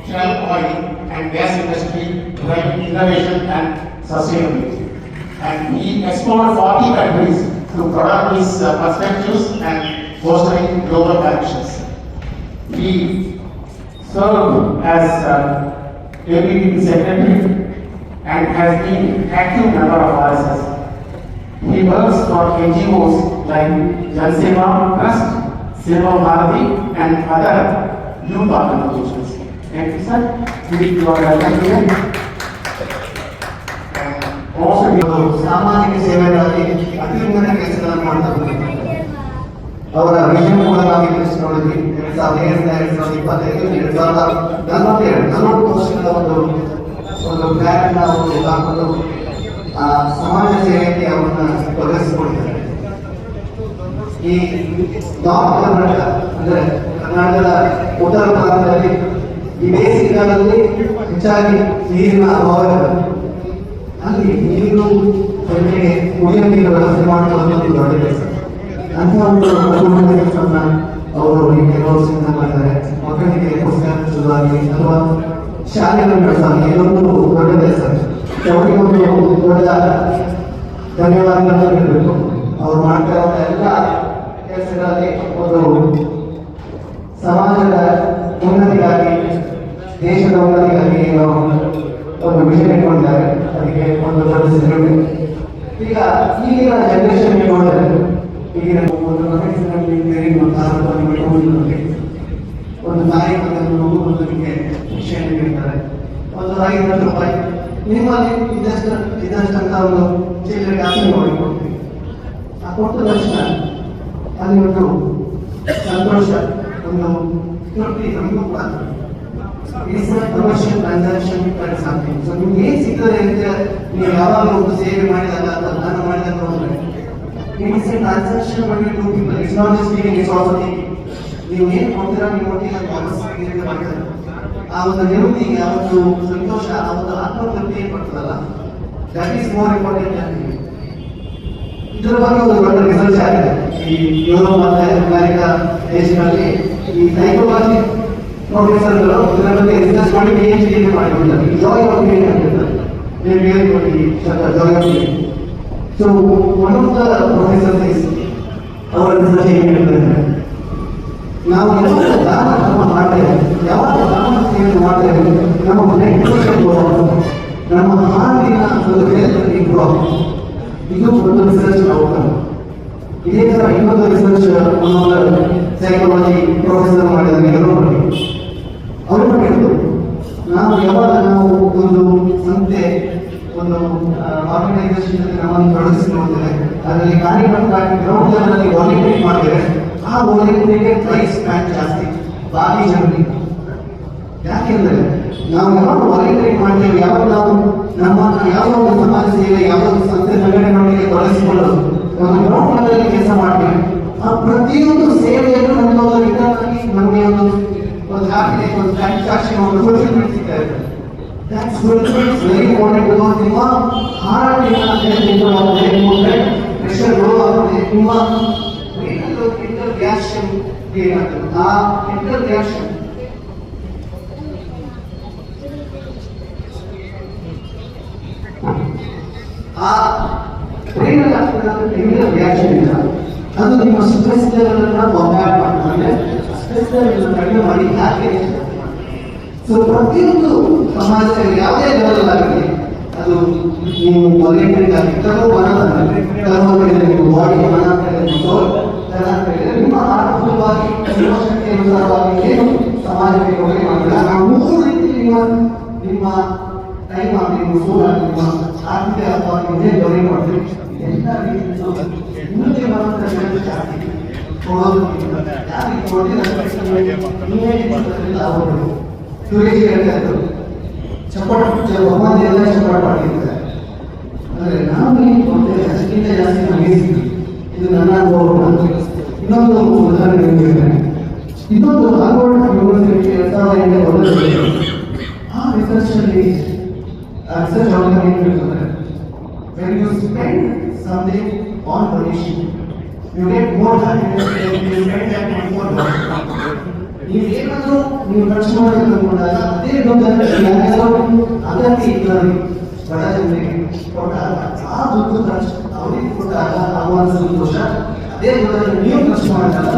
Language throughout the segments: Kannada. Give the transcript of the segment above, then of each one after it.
from oil and gas industry, driving innovation and sustainability. And he explored 40 countries to broaden his perspectives and fostering global connections. He served as ABVP secretary and has been active member of RSS. He works for NGOs like Jal Seva Trust, Seva Bharati and other youth organizations. Thank you, sir. You are welcome here. Also, ಸಾಮಾಜಿಕ ಸೇವೆಗಾಗಿ ಅತ್ಯುನ್ನತ ಕೆಲಸಗಳನ್ನು ಮಾಡ್ತಾರೆ. ಅವರ ವಿಷನ್ ಕೂಡ ನಾವು ತಿಳಿಸಿಕೊಂಡಿದ್ವಿ. 2025, 40 ವರ್ಷಗಳ ಒಂದು ಪ್ಲಾನ್ ನಾವು ಹಾಕೊಂಡು ಸಮಾಜ ಸೇವೆಗೆ ಅವರನ್ನ ತೊಡಗಿಸಿಕೊಂಡಿದ್ದಾರೆ. ಈ ನಾರ್ತ್ ಕರ್ನಾಟಕ ಅಂದ್ರೆ ಕರ್ನಾಟಕದ ಉತ್ತರ ಭಾಗದಲ್ಲಿ ಈ ಬೇಸಿಗೆ ಕಾಲದಲ್ಲಿ ಹೆಚ್ಚಾಗಿ ನೀರಿನ ಅಭಾವ ಇರುತ್ತೆ. ಅಲ್ಲಿ ನೀರು ಜನರಿಗೆ ಕುಡಿಯುವ ನೀರು ವ್ಯವಸ್ಥೆ ಮಾಡುವುದು ದೊಡ್ಡ ಕೆಲಸ. ಅಂತ ಒಂದು ಅನುಕೂಲದ ಕೆಲಸವನ್ನ ಅವರು ಈ ಕೆಲವು ವರ್ಷದಿಂದ ಮಾಡಿದ್ದಾರೆ. ಮಕ್ಕಳಿಗೆ ಪುಸ್ತಕ ಶುರುವಾಗಿ ಅಥವಾ ಶಾಲೆಗಳನ್ನು ನಡೆಸಾಗಿ ಇದೊಂದು ದೊಡ್ಡ ಕೆಲಸ. ಅವರಿಗೆ ಒಂದು ದೊಡ್ಡ ಧನ್ಯವಾದಗಳನ್ನು ನೀಡಬೇಕು. ಅವರು ಮಾಡ್ತಾ ಇರುವ ಎಲ್ಲ ಕೆಲಸಗಳಲ್ಲಿ ಒಂದು ಸಮಾಜದ ಉನ್ನತಿಗಾಗಿ, ದೇಶದ ಉನ್ನತಿಗಾಗಿ ಒಂದು ವಿಷಯ ಇಟ್ಕೊಂಡಿದ್ದಾರೆ. ಅದಕ್ಕೆ ಒಂದು ದೊಡ್ಡ ಸಿದ್ಧತೆ. ಈಗ ಈಗಿನ ಜನರೇಷನ್ ನೋಡಿದ್ರೆ ಈಗಿನ ಒಂದು ತಾಯಿ ಮಗನಿಗೆ ಶಿಕ್ಷಣ ನೀಡ್ತಾರೆ. ಒಂದು 500 ರೂಪಾಯಿ ನಿಮ್ಮಲ್ಲಿ ಇದ್ದಷ್ಟಂತ ಒಂದು ಚಿಲ್ಲರೆ ಕಾಸು ಮಾಡಿಕೊಡ್ತೀವಿ. ಆ ಕೊಟ್ಟ ತಕ್ಷಣ ಅಲ್ಲಿ ಒಂದು ಸಂತೋಷ, ಒಂದು ತೃಪ್ತಿ ನಮಗೂ ಕೂಡ. It's a commercial transaction for something. So ನಿಮ್ಗೆ ಏನ್ ಸಿಗ್ತದೆ ಅಂತ ನೀವು ಯಾವಾಗ ಒಂದು ಸೇವೆ ಮಾಡಿದಾಗ ಅಥವಾ ದಾನ ಮಾಡಿದಾಗ ಹೋದ್ರೆ it's a transaction between two people. It's not just giving, it's also taking. ನೀವು ಏನ್ ಕೊಡ್ತೀರಾ ನೀವು ಒಟ್ಟಿಗೆ ವಾಪಸ್ ಮಾಡ್ತಾರೆ. ಆ ಒಂದು ನೆಮ್ಮದಿ, ಆ ಒಂದು ಸಂತೋಷ, ಆ ಒಂದು ಆತ್ಮತೃಪ್ತಿ ಏನ್ ಬರ್ತದಲ್ಲ, ದಟ್ ಈಸ್ ಮೋರ್ ಇಂಪಾರ್ಟೆಂಟ್ ಅಂತ. ಇದರ ಬಗ್ಗೆ ಒಂದು ದೊಡ್ಡ ರಿಸರ್ಚ್ ಆಗಿದೆ. ಈ ಯುರೋಪ್ ಮತ್ತು ಅಮೆರಿಕ ದೇಶಗಳಲ್ಲಿ ಈ ಸೈಕೋಲಾಜಿ ಪ್ರೊಫೆಸರ್ಗಳು ಇದರ ಬಗ್ಗೆ ರಿಸರ್ಚ್ ಮಾಡಿ PhD ಮಾಡಿಕೊಂಡಿದ್ದಾರೆ. ಜಾಯ್ ಆಫ್ ಲಿವಿಂಗ್ ಅಂತಿದ್ದಾರೆ. ನೀವು ಹೇಳ್ಕೊಡಿ joy of living. So one of the professors is ಅವರ ರಿಸರ್ಚ್ ಏನು ಹೇಳ್ತಾರೆ, ನಾವು ಯಾವಾಗ ದಾನ ಧರ್ಮ ಮಾಡ್ತೇವೆ, ಯಾವಾಗ ದಾನ ಸೇವೆ ಮಾಡ್ತೇವೆ, ನಮ್ಮ ನಮ್ಮ ಹಾರ್ಟಿನ ಒಂದು ಹೆಲ್ತ್ ಇಂಪ್ರೂವ್ ಆಗುತ್ತೆ. ಇದು ಒಂದು ರಿಸರ್ಚ್ ಔಟ್ಕಮ್. ಇದೇ ತರ ಇನ್ನೊಂದು ರಿಸರ್ಚ್ ಸೈಕಾಲಜಿ ಪ್ರೊಫೆಸರ್ ಮಾಡಿದ್ದಾರೆ ಯುರೋಪಲ್ಲಿ. ಅವರು ಹೇಳಿದ್ರು, ಯಾವಾಗ ನಾವು ಒಂದು ಸಂಸ್ಥೆ, ಒಂದು ಆರ್ಗನೈಸೇಷನ್ ನಮ್ಮನ್ನು ತೊಡಗಿಸಿಕೊಳ್ಳುತ್ತೇವೆ, ಅದರಲ್ಲಿ ಕಾರ್ಯಕರ್ತರಾಗಿ ಗ್ರೌಂಡ್ ಲೆವೆಲ್ ವಾಲಂಟಿಯರ್ ಮಾಡಿದರೆ ಆ ವಾಲಂಟಿಯರ್ಗೆ ಪ್ರೈಸ್ ಸ್ಪ್ಯಾನ್ ಜಾಸ್ತಿ ಬಾಕಿ ಜನರಿಗೆ. ಯಾಕೆಂದರೆ ನಾವು ಯಾವಾಗ ವಾಲಂಟಿಯರ್ ಮಾಡ್ತೇವೆ, ಯಾವಾಗ ನಾವು ನಮ್ಮ ಯಾವ ಒಂದು ಸಮಾಜ ಸೇವೆ, ಯಾವ ಒಂದು ಸಂಸ್ಥೆ ಸಂಘಟನೆಗಳಿಗೆ ತೊಡಗಿಸಿಕೊಳ್ಳೋದು, ಒಂದು ಗ್ರೌಂಡ್ ಲೆವೆಲ್ ಕೆಲಸ ಮಾಡ್ತೇವೆ, ಆ ಪ್ರತಿಯೊಂದು ಸೇವೆಯನ್ನು ನಮಗೆ ರಿಟರ್ನ್ ನಮಗೆ ಒಂದು ಹ್ಯಾಪಿನೆಸ್, ಒಂದು ಸ್ಯಾಟಿಸ್ಫ್ಯಾಕ್ಷನ್, ಒಂದು ಫುಲ್ಫಿಲ್ಮೆಂಟ್ ಸಿಗ್ತಾ ಇದೆ. That's very important because ನಿಮ್ಮ ಹಾರ್ಟಿನ ಇಂಪ್ರೂವ್ ಆಗುತ್ತೆ, ನಿಮ್ಮ ಪ್ರೆಷರ್ ಲೋ ಆಗುತ್ತೆ, ನಿಮ್ಮ ಇಂಟರ್ ರಿಯಾಕ್ಷನ್ ಏನಾಗ್ತದೆ, ಆ ಇಂಟರ್ ರಿಯಾಕ್ಷನ್ ಆ ಬ್ರೈನ್ ಆಗ್ತದೆ ಇಂಟರ್ ರಿಯಾಕ್ಷನ್ ಇಲ್ಲ. ಅದು ನಿಮ್ಮ ಸ್ಟ್ರೆಸ್ ಲೆವೆಲ್ ಅನ್ನ ಬಾಂಬಾರ್ಡ್ ಮಾಡ್ತಾರೆ. ಸ್ಟ್ರೆಸ್ ಲೆವೆಲ್ ಕಡಿಮೆ ಮಾಡಿ ಹ್ಯಾಪಿನೆಸ್. ಸೊ ಪ್ರತಿಯೊಂದು ಸಮಾಜದಲ್ಲಿ ಯಾವುದೇ ಲೆವೆಲ್ ಆಗಲಿ, ಅದು ನೀವು ವಾಲಂಟಿಯರ್ ಆಗಿ ನಿಮ್ಮ ಬಾಡಿ ಮನ ಸೋಲ್ ನಿಮ್ಮ ಆರ್ಥಿಕವಾಗಿ ಶಕ್ತಿ ಅನುಸಾರವಾಗಿ ಏನು ಸಮಾಜಕ್ಕೆ ಕೊಡುಗೆ ಮಾಡಿದ್ರೆ ಆ ಮೂರು ರೀತಿ ನಿಮ್ಮ ಟೈಮ್ ಆಗಲಿ, ನಿಮ್ಮ ಸೋಲ್ ಆಗಲಿ, ನಿಮ್ಮ ಆರ್ಥಿಕ ಅಥವಾ ಇದೇ ಕೊಡುಗೆ ಮಾಡ್ತೀವಿ. ಎಲ್ಲ ರೀತಿ ಮುಂದೆ ಬರುವಂತ ಜಾಸ್ತಿ ಕೊಡೋದು ಯಾರಿಗೆ ಕೊಡೋದಿಲ್ಲ ಅವರು ಸುರೇಶ್ ಹೇಳ್ತಾ ಇದ್ರು, ಭಗವಾನ್ ಎಲ್ಲ ಚಪ್ಪಾಟ್ ಮಾಡಿರ್ತಾರೆ. ಅಂದರೆ ನಾವು ಏನು ಕೊಡ್ತೇವೆ ಅದಕ್ಕಿಂತ ಜಾಸ್ತಿ ನಮಗೆ ಸಿಗ್ತದೆ. ಇದು ನನ್ನ ಅನುಭವ. ಇನ್ನೊಂದು ಉದಾಹರಣೆ ಹೇಳ್ತೇನೆ. ಇನ್ನೊಂದು ಹಾರ್ವರ್ಡ್ ಯೂನಿವರ್ಸಿಟಿ 2008 ಆ ರಿಸರ್ಚ್ ಅಲ್ಲಿ ರಿಸರ್ಚ್ ಆರ್ಗನೈಸ್ ಏನು ಹೇಳ್ತಾರೆ, when you spend something on donation you get more happiness than you spend that money for donation. ನೀವೇನಾದ್ರೂ ನೀವು ಖರ್ಚು ಮಾಡಬೇಕು ಅಂದ್ಕೊಂಡಾಗ ಅದೇ ಅಗತ್ಯ ಇದ್ದವರಿಗೆ ಬಡ ಜನರಿಗೆ ಕೊಟ್ಟಾಗ ಆ ದುಡ್ಡು ಖರ್ಚು ಅವರಿಗೆ ಕೊಟ್ಟಾಗ ಆಗುವ ಸಂತೋಷ ಅದೇ ದುಡ್ಡನ್ನು ನೀವು ಖರ್ಚು ಮಾಡಿದಾಗ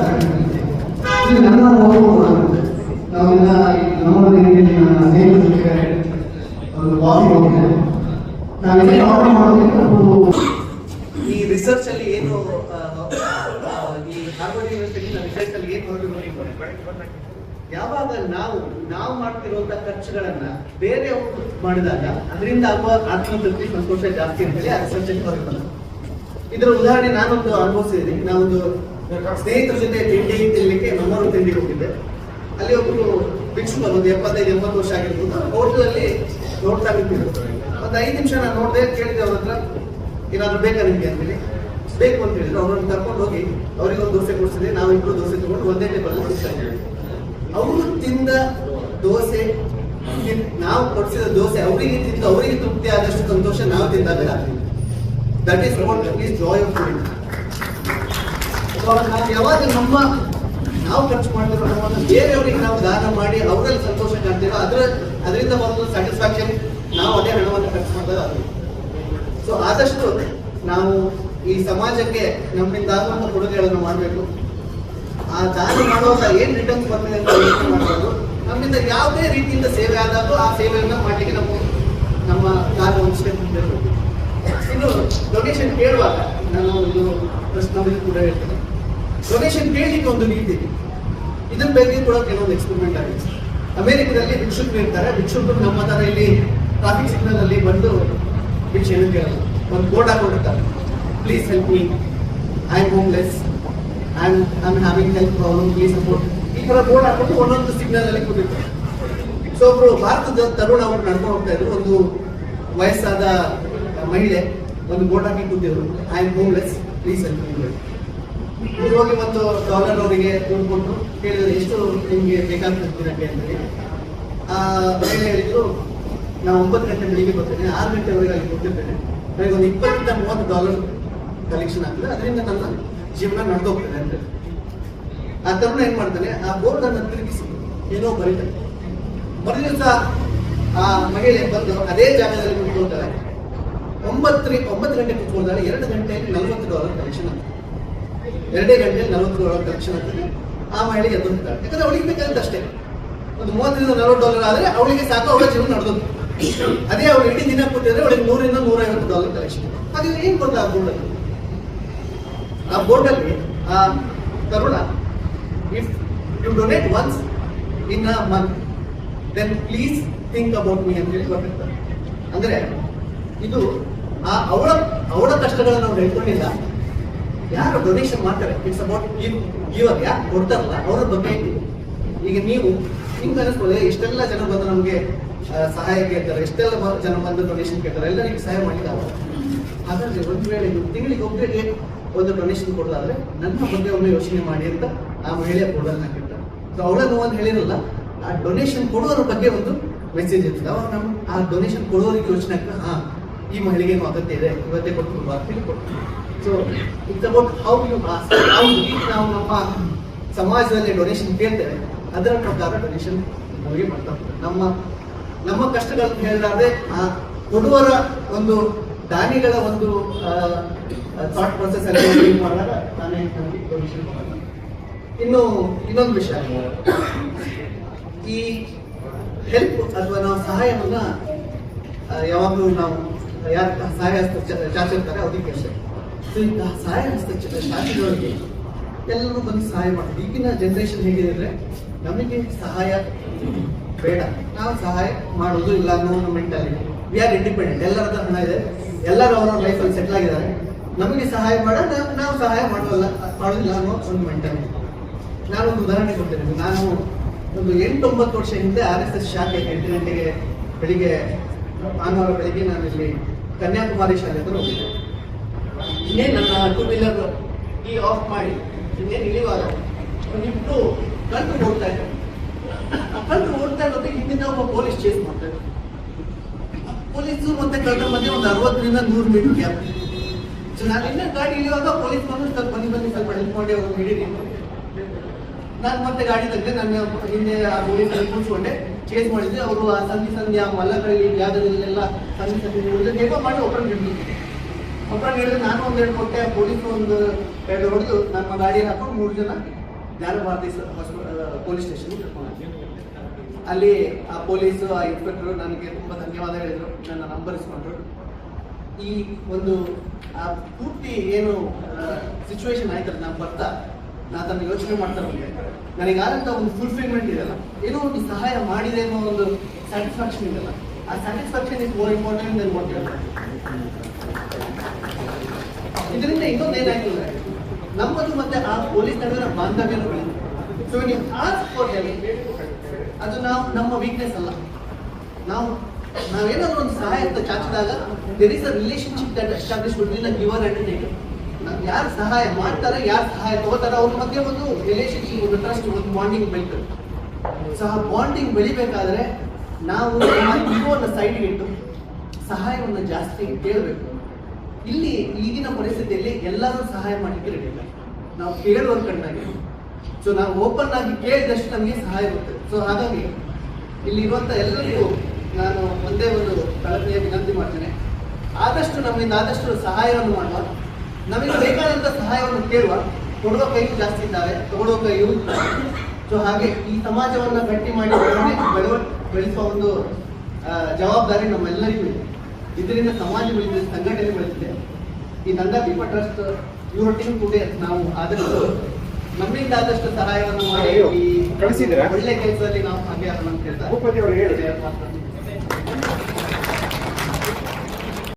ಇದು ನನ್ನ ಅನುಭವ. ನಾವೆಲ್ಲ ನಮ್ಮ ನನ್ನ ಸ್ನೇಹಿತರ ಜೊತೆ ಒಂದು ಕಾಫಿ ಹೋಗಿದ್ದೇವೆ. ನಾವೆಲ್ಲ ಆರ್ಡರ್ ಮಾಡೋದಕ್ಕೆ ಈ ರಿಸರ್ಚ್ ಅಲ್ಲಿ ಏನು ಈ ಹಾರ್ವರ್ಡ್ ಯೂನಿವರ್ಸಿಟಿ ರಿಸರ್ಚ್ ಅಲ್ಲಿ ಏನು ಯಾವಾಗ ನಾವು ಮಾಡ್ತಿರುವಂತ ಖರ್ಚುಗಳನ್ನ ಬೇರೆಯವರು ಮಾಡಿದಾಗ ಅದರಿಂದ ಆಗುವ ಆತ್ಮತೃಪ್ತಿ ಸಂತೋಷ ಜಾಸ್ತಿ ಅಂತೇಳಿ ಆ ರಿಸರ್ಚ್ ಅಲ್ಲಿ ಹೊರಗೆ ಬಂದ. ಇದರ ಉದಾಹರಣೆ ನಾನೊಂದು ಅನುಭವಿಸಿದ್ದೀನಿ. ನಾವೊಂದು ಸ್ನೇಹಿತರ ಜೊತೆ ತಿಂಡಿ ತಿನ್ಲಿಕ್ಕೆ ನಮ್ಮವರು ತಿಂಡಿಗೆ ಹೋಗಿದ್ದೆ. ಅಲ್ಲಿ ಒಬ್ಬರು ಭಿಕ್ಷುಕರು ಒಂದು 75-80 ವರ್ಷ ಆಗಿರ್ಬೋದು ಹೋಟೆಲ್ ಅಲ್ಲಿ ನೋಡ್ತಾ ನಿಂತಿದ್ರು. ಒಂದು 5 ನಿಮಿಷ ನಾನು ನೋಡಿದೆ, ಕೇಳಿದೆ ಅವ್ರ ಹತ್ರ ಏನಾದ್ರು ಬೇಕಾ ನಿಮ್ಗೆ ಅಂತೇಳಿ. ಬೇಕು ಅಂತ ಹೇಳಿದ್ರು. ಅವ್ರನ್ನ ಕರ್ಕೊಂಡು ಹೋಗಿ ಅವ್ರಿಗೆ ಒಂದು ದೋಸೆ ಕೊಡಿಸಿದೆ. ನಾವು ಇಬ್ಬರು ದೋಸೆ ತಗೊಂಡು ಒಂದೇ ಟೇಬಲ್ ಕೂತ್ತಾ ಇದ್ದೀವಿ. ಅವರು ತಿಂದ ದೋಸೆ ನಾವು ಕೊಡಿಸಿದ ದೋಸೆ ಅವರಿಗೆ ತಿಂದು ಅವರಿಗೆ ತೃಪ್ತಿ ಆದಷ್ಟು ಸಂತೋಷ ನಾವು ತಿಂದಾಗ that is what is joy of food. ನಾವು ಯಾವಾಗ ನಾವು ಖರ್ಚು ಮಾಡ್ತಿರೋ ಹಣವನ್ನು ಬೇರೆಯವರಿಗೆ ನಾವು ದಾನ ಮಾಡಿ ಅವರಲ್ಲಿ ಸಂತೋಷ ಕಾಣ್ತೀವೋ ಅದರಿಂದ ಒಂದು ಸ್ಯಾಟಿಸ್ಫ್ಯಾಕ್ಷನ್ ನಾವು ಅದೇ ಹಣವನ್ನು ಖರ್ಚು ಮಾಡಿದಾಗ ಅದು. ಸೊ ಆದಷ್ಟು ನಾವು ಈ ಸಮಾಜಕ್ಕೆ ನಮ್ಮಿಂದ ಆಗುವಂತ ಕೊಡುಗೆಗಳನ್ನು ಮಾಡಬೇಕು. ಆ ದಾನ ಮಾಡುವಾಗ ಏನ್ ರಿಟರ್ನ್ಸ್ ಬರ್ತಿದೆ ಅಂತ ಯೋಚನೆ ಮಾಡಬಾರ್ದು. ನಮ್ಮಿಂದ ಯಾವುದೇ ರೀತಿಯಿಂದ ಸೇವೆ ಆದಾಗೂ ಆ ಸೇವೆಯನ್ನ ಮಾಡಲಿಕ್ಕೆ ನಮ್ಮ ಕಾರ್ಯ ಒಂದು ಸ್ಟೆಪ್ ಮುಂದೆ ಹೋಗ್ಬೇಕು. ಇನ್ನು ಡೊನೇಷನ್ ಕೇಳುವಾಗ ನಾನು ಇದು ಪ್ರಶ್ನೆ ಕೂಡ ಹೇಳ್ತೇನೆ. ಡೊನೇಷನ್ ಕೇಳಲಿಕ್ಕೆ ಒಂದು ರೀತಿ ಇದೆ. ಇದನ್ನ ಬಗ್ಗೆ ಕೂಡ ಕೆಲವೊಂದು ಎಕ್ಸ್ಪೆರಿಮೆಂಟ್ ಆಗಿದೆ. ಅಮೆರಿಕದಲ್ಲಿ ಭಿಕ್ಷುಕರು ಇರ್ತಾರೆ. ಭಿಕ್ಷುಕರು ನಮ್ಮ ತರ ಇಲ್ಲಿ ಟ್ರಾಫಿಕ್ ಸಿಗ್ನಲ್ ಅಲ್ಲಿ ಬಂದು ಭಿಕ್ಷೆಯನ್ನು ಕೇಳಲ್ಲ. ಒಂದು ಬೋರ್ಡ್ ಹಾಕೊಂಡಿರ್ತಾರೆ, please help me, I am homeless, I am having health problem, please support. ಈ ತರ ಬೋರ್ಡ್ ಹಾಕೊಂಡು ಒಂದೊಂದು ಸಿಗ್ನಲ್ ಅಲ್ಲಿ ಕೂತಿರ್ತಾರೆ. ಸೊ ಒಬ್ರು ಭಾರತದ ತರುಣ ಅವರು ನಡ್ಕೊಂಡು ಹೋಗ್ತಾ ಇದ್ರು. ಒಂದು ವಯಸ್ಸಾದ ಮಹಿಳೆ ಒಂದು ಬೋರ್ಡ್ ಹಾಕಿ ಕೂತಿದ್ರು, I am homeless, please help me. ಹೋಗಿ ಒಂದು $1 ಅವರಿಗೆ ದುಡ್ಡು ಕೊಟ್ಟು ಕೇಳಿದ್ರೆ ಎಷ್ಟು ನಿಮ್ಗೆ ಬೇಕಾಗ್ತದೆ ದಿನಕ್ಕೆ ಅಂತೇಳಿ. ಆ ಮಹಿಳೆ ಹೇಳಿದ್ರು, ನಾವು 9 ಗಂಟೆ ಬೆಳಿಗ್ಗೆ ಬರ್ತೇನೆ, 6 ಗಂಟೆವರೆಗೆ ಅಲ್ಲಿ ಕೊಟ್ಟಿರ್ತೇನೆ, ನನಗೆ ಒಂದು $20-30 ಕಲೆಕ್ಷನ್ ಆಗ್ತದೆ, ಅದರಿಂದ ನನ್ನ ಜೀವನ ನಡೆದೋಗ್ತದೆ ಅಂತ. ಆ ತರುಣ ಏನ್ ಮಾಡ್ತಾನೆ, ಆ ಬೋರ್ಡ್ ಅನ್ನು ತಿರುಗಿಸಿ ಏನೋ ಬರೀತಾನೆ. ಮರು ದಿವಸ ಆ ಮಹಿಳೆ ಬಂದು ಅದೇ ಜಾಗದಲ್ಲಿ ಕುತ್ಕೊಳ್ತಾರೆ. 9 ಗಂಟೆ ಕುತ್ಕೊಳ್ತಾಳೆ. 2 ಗಂಟೆಯಲ್ಲಿ $40 ಕಲೆಕ್ಷನ್ ಆಗ್ತದೆ. 2 ಗಂಟೆಯಲ್ಲಿ $40 ಕಲೆಕ್ಷನ್ ಆಗ್ತದೆ. ಆ ಮಹಿಳೆಗೆ ಎದ್ದು ಹೋಗ್ತಾಳೆ. ಯಾಕಂದ್ರೆ ಅವಳಿಗೆ ಬೇಕಾದಂತ ಅಷ್ಟೇ ಒಂದು $30-40 ಆದ್ರೆ ಅವಳಿಗೆ ಸಾಕು, ಅವಳ ಜೀವನ ನಡೆದೋದು. ಅದೇ ಅವಳು ಇಡೀ ದಿನ ಕೊಟ್ಟಿದ್ರೆ ಅವಳಿಗೆ $100-150 ಕಲೆಕ್ಷನ್. ಹಾಗಾದ್ರೆ ಏನ್ ಗೊತ್ತಾ ಆ ಬೋರ್ಡ್ ಅಲ್ಲಿ ಆ ತರುಣ, if you donate once in a month then please think about me ಅಂತ ಹೇಳಿ ಬರ್ತಿರ್ತಾರೆ. ಅಂದ್ರೆ ಇದು ಅವಳ ಕಷ್ಟಗಳನ್ನು ಅವ್ರು ಹೇಳ್ಕೊಂಡಿಲ್ಲ. ಯಾರು ಡೊನೇಷನ್ ಮಾಡ್ತಾರೆ, ಇಟ್ಸ್ ಅಬೌಟ್ ಗಿವರ್. ಯಾರು ಕೊಡ್ತಾರಲ್ಲ ಅವರ ಬಗ್ಗೆ ಈಗ ನೀವು ನಿಮ್ಗೆ ಅನಿಸ್ಬೋದು, ಎಷ್ಟೆಲ್ಲ ಜನ ಬಂದು ನಮಗೆ ಸಹಾಯ ಕೇಳ್ತಾರೆ, ಎಷ್ಟೆಲ್ಲ ಜನ ಬಂದು ಡೊನೇಷನ್ ಕೇಳ್ತಾರೆ, ಎಲ್ಲರಿಗೂ ಸಹಾಯ ಮಾಡ್ಲಿಕ್ಕೆ ಆಗಲ್ಲ. ಹಾಗಾದ್ರೆ ಒಂದು ವೇಳೆ ತಿಂಗಳಿಗೆ ಒಬ್ಬರಿಗೆ ಒಂದು ಡೊನೇಷನ್ ಕೊಡೋದಾದ್ರೆ ನನ್ನ ಬಗ್ಗೆ ಒಮ್ಮೆ ಯೋಚನೆ ಮಾಡಿ ಅಂತ ಆ ಮಹಿಳೆಯ ಬೋರ್ಡನ್ನು ಹಾಕಿರ್ತಾರೆ. ಸೊ ಅವಳ ನೋವನ್ನು ಹೇಳಿರಲ್ಲ, ಆ ಡೊನೇಷನ್ ಕೊಡೋರ ಬಗ್ಗೆ ಒಂದು ಮೆಸೇಜ್ ಇರ್ತದೆ. ಅವಾಗ ನಾವು ಆ ಡೊನೇಷನ್ ಕೊಡೋರಿಗೆ ಯೋಚನೆ ಆಗ್ತದೆ, ಹಾ ಈ ಮಹಿಳೆಗೆ ಏನು ಅಗತ್ಯ ಇದೆ, ಇವತ್ತೇ ಕೊಟ್ಟು ಅಂತೇಳಿ ಕೊಟ್ಟು. So it's about how you ask. ನಾವು ನಮ್ಮ ಸಮಾಜದಲ್ಲಿ ಡೊನೇಷನ್ ಕೇಳ್ತೇವೆ, ಅದರ ಪ್ರಕಾರ ಡೊನೇಷನ್ ನಮಗೆ ಮಾಡ್ತಾ ಹೋಗ್ತದೆ. ನಮ್ಮ ಕಷ್ಟಗಳನ್ನು ಹೇಳಿದಾದ್ರೆ ಆ ಕೊಡುವರ ಒಂದು ದಾನಿಗಳ ಒಂದು ಥಾಟ್ ಪ್ರೊಸೆಸ್ ಅಲ್ಲಿ ಮಾಡಿದಾಗ ನಾನೇ ಡೊನೇಷನ್ ಮಾಡ್ತೀನಿ. ಇನ್ನೊಂದು ವಿಷಯ, ಈ ಹೆಲ್ಪ್ ಅಥವಾ ನಾವು ಸಹಾಯವನ್ನ ಯಾವಾಗಲೂ ನಾವು ಯಾರು ಸಹಾಯ ಹಸ್ತ ಚಾಚಿರ್ತಾರೆ ಅವರಿಗೆ ಅಷ್ಟೇ. ಸೊ ಈಗ ಸಹಾಯ ಹಸ್ತ ಚಾಚಿದವರಿಗೆ ಎಲ್ಲರೂ ಬಂದು ಸಹಾಯ ಮಾಡ್ತೀವಿ. ಈಗಿನ ಜನರೇಷನ್ ಹೇಗಿದ್ರೆ ನಮಗೆ ಸಹಾಯ ಬೇಡ, ನಾವು ಸಹಾಯ ಮಾಡೋದು ಇಲ್ಲ ಅನ್ನೋ ಒಂದು ಮೆಂಟಾಲಿಟಿ. ವಿ ಆರ್ ಇಂಡಿಪೆಂಡೆಂಟ್, ಎಲ್ಲರ ಹತ್ರ ಹಣ ಇದೆ, ಎಲ್ಲರೂ ಅವರವ್ರ ಲೈಫಲ್ಲಿ ಸೆಟ್ಲ್ ಆಗಿದ್ದಾರೆ, ನಮಗೆ ಸಹಾಯ ನಾವು ಸಹಾಯ ಮಾಡೋದಿಲ್ಲ ಅನ್ನೋ ಒಂದು ಮೆಂಟಾಲಿಟಿ. ನಾನೊಂದು ಉದಾಹರಣೆ ಕೊಡ್ತೇನೆ. ನಾನು ಒಂದು 8-9 ವರ್ಷ ಹಿಂದೆ RSS ಶಾಖೆ 8 ಗಂಟೆಗೆ ಬೆಳಿಗ್ಗೆ ಭಾನುವಾರ ಬೆಳಿಗ್ಗೆ ನಾನು ಇಲ್ಲಿ ಕನ್ಯಾಕುಮಾರಿ ಶಾಲೆ ಹತ್ರ ಹೋಗಿದ್ದೆ. ಇನ್ನೇನು ನನ್ನ 2 ವೀಲರ್ ಕೀ ಆಫ್ ಮಾಡಿ ಇನ್ನೇನು ಇಳಿವಾಗ ಒಂದಿಟ್ಟು ಕಲ್ತು ಓಡ್ತಾ ಇದ್ದೆ. ಕಲ್ತು ಓಡ್ತಾ ಇರೋದಕ್ಕೆ ಹಿಂದಿನ ಒಬ್ಬ ಪೊಲೀಸ್ ಚೇಸ್ ಮಾಡ್ತಾ ಇದ್ದ. ಪೊಲೀಸು ಮತ್ತೆ ಕಳ್ಳ ಮಧ್ಯೆ ಒಂದು 60-100 ಮೀಟರ್ ಗ್ಯಾಪ್. ಸೊ ನಾನು ಇನ್ನೂ ಗಾಡಿ ಇಳಿಯುವಾಗ ಪೊಲೀಸ್ ಬಂದು ಸ್ವಲ್ಪ ಬನ್ನಿ ಸ್ವಲ್ಪ ಹೆಲ್ಪ್ ಮಾಡಿ ಅವ್ರು ಹಿಡೀರಿ. ನಾನು ಮತ್ತೆ ಗಾಡಿ ತೆಗೆದೆ, ನನ್ನ ಹಿಂದೆ ಆ ಪೊಲೀಸಲ್ಲಿ ಕೂರಿಸ್ಕೊಂಡೆ, ಚೇಸ್ ಮಾಡಿದ್ದೆ. ಅವರು ಆ ಸಂಧ್ಯಾ ಮಲ್ಲಕಳ್ಳಿ ಜಾಗದಲ್ಲೆಲ್ಲ ಸಂಧಿ ಹೇಗೋ ಮಾಡಿ ಒಬ್ಬರನ್ನ ಹಿಡಿದ್ರೆ ನಾನು ಒಂದೆರಡು ಕೊಟ್ಟೆ, ಪೊಲೀಸರು ಒಂದು ಎರಡು ಹೊಡೆದು ನಮ್ಮ ಗಾಡಿಯಲ್ಲಿ ಹಾಕೊಂಡು 3 ಜನ ಜ್ಞಾನ ಭಾರತಿ ಪೊಲೀಸ್ ಸ್ಟೇಷನ್ಗೆ ಕರ್ಕೊಂಡು ಅಲ್ಲಿ ಆ ಪೊಲೀಸು ಆ ಇನ್ಸ್ಪೆಕ್ಟರ್ ನನಗೆ ತುಂಬ ಧನ್ಯವಾದ ಹೇಳಿದರು, ನನ್ನ ನಂಬರ್ ಇಸ್ಕೊಂಡ್ರು. ಈ ಒಂದು ಆ ಪೂರ್ತಿ ಏನು ಸಿಚುವೇಶನ್ ಆಯ್ತಲ್ಲ, ನಾನು ಬರ್ತಾ ನಾನು ತನ್ನ ಯೋಚನೆ ಮಾಡ್ತಾ ಬಂದೆ, ನನಗಾದಂಥ ಒಂದು ಫುಲ್ಫಿಲ್ಮೆಂಟ್ ಇದೆಯಲ್ಲ, ಏನೋ ಒಂದು ಸಹಾಯ ಮಾಡಿದೆ ಅನ್ನೋ ಒಂದು ಸ್ಯಾಟಿಸ್ಫ್ಯಾಕ್ಷನ್ ಇದೆಯಲ್ಲ, ಆ satisfaction is more important than what you are. ಇದರಿಂದ ಇನ್ನೊಂದು ಏನಾಯ್ತು ಅಂದರೆ ನಮ್ಮದು ಮತ್ತೆ ಆ ಪೊಲೀಸ್ ನಡುವಿನ ಬಾಂಧವ್ಯನೂ ಬೆಳೆದಿದೆ. ಸೊ ನೀವು ಆಸ್ಕ್ ಫಾರ್ ಹೆಲ್ಪ್, ಅದು ನಮ್ಮ ವೀಕ್ನೆಸ್ ಅಲ್ಲ. ನಾವೇನಾದ್ರೂ ಒಂದು ಸಹಾಯ ಅಂತ ಚಾಚಿದಾಗ there is a relationship that establish between a giver and taker. ಯಾರು ಸಹಾಯ ಮಾಡ್ತಾರೆ, ಯಾರು ಸಹಾಯ ತಗೋತಾರೆ, ಅವ್ರ ಮಧ್ಯೆ ಒಂದು ರಿಲೇಶನ್ಶಿಪ್, ಒಂದು ಟ್ರಸ್ಟ್, ಒಂದು ಬಾಂಡಿಂಗ್ ಬೆಳೀತದೆ. ಸೊ ಆ ಬಾಂಡಿಂಗ್ ಬೆಳಿಬೇಕಾದ್ರೆ ನಾವು ಇಗೋನ ಸೈಡ್ಗೆ ಇಟ್ಟು ಸಹಾಯವನ್ನು ಜಾಸ್ತಿ ಕೇಳಬೇಕು. ಇಲ್ಲಿ ಈಗಿನ ಪರಿಸ್ಥಿತಿಯಲ್ಲಿ ಎಲ್ಲರೂ ಸಹಾಯ ಮಾಡಲಿಕ್ಕೆ ರೆಡಿ ಇಲ್ಲ, ನಾವು ಕೇಳುವ ಕಂಡಾಗೆ. ಸೊ ನಾವು ಓಪನ್ ಆಗಿ ಕೇಳಿದಷ್ಟು ನಮಗೆ ಸಹಾಯ ಬರ್ತದೆ. ಸೊ ಹಾಗಾಗಿ ಇಲ್ಲಿ ಇರುವಂಥ ಎಲ್ಲರಿಗೂ ನಾನು ಒಂದೇ ಒಂದು ಕಳಕಳಿಯ ವಿನಂತಿ ಮಾಡ್ತೇನೆ, ಆದಷ್ಟು ನಮ್ಮಿಂದ ಆದಷ್ಟು ಸಹಾಯವನ್ನು ಮಾಡುವ, ನಮಗೆ ಬೇಕಾದಂಥ ಸಹಾಯವನ್ನು ಕೇಳುವ. ಕೊಡುವ ಕೈಗೂ ಜಾಸ್ತಿ ಇದ್ದಾವೆ, ತಗೊಳ್ಳುವ ಕೈಯೂ. ಸೊ ಹಾಗೆ ಈ ಸಮಾಜವನ್ನು ಗಟ್ಟಿ ಮಾಡಿ ಬೆಳೆಸುವ ಒಂದು ಜವಾಬ್ದಾರಿ ನಮ್ಮೆಲ್ಲರಿಗೂ ಇದೆ. ಇದರಿಂದ ಸಮಾಜ ಬೆಳೀತಿದೆ, ಸಂಘಟನೆ ಬೆಳೀತಿದೆ. ಈ ನಂದಾ ದೀಪ ಟ್ರಸ್ಟ್ ಯುವರ್ ಟೀಮ್ ಟುಡೇ ನಾವು ಆದಷ್ಟು ನಮ್ಮಿಂದ ಆದಷ್ಟು ಸಹಾಯವನ್ನು ಮಾಡಿ ಈ ಒಳ್ಳೆ ಕೆಲಸದಲ್ಲಿ ನಾವು ಭಾಗಿಯಾಗೋಣ ಅಂತ ಹೇಳ್ತಾರೆ.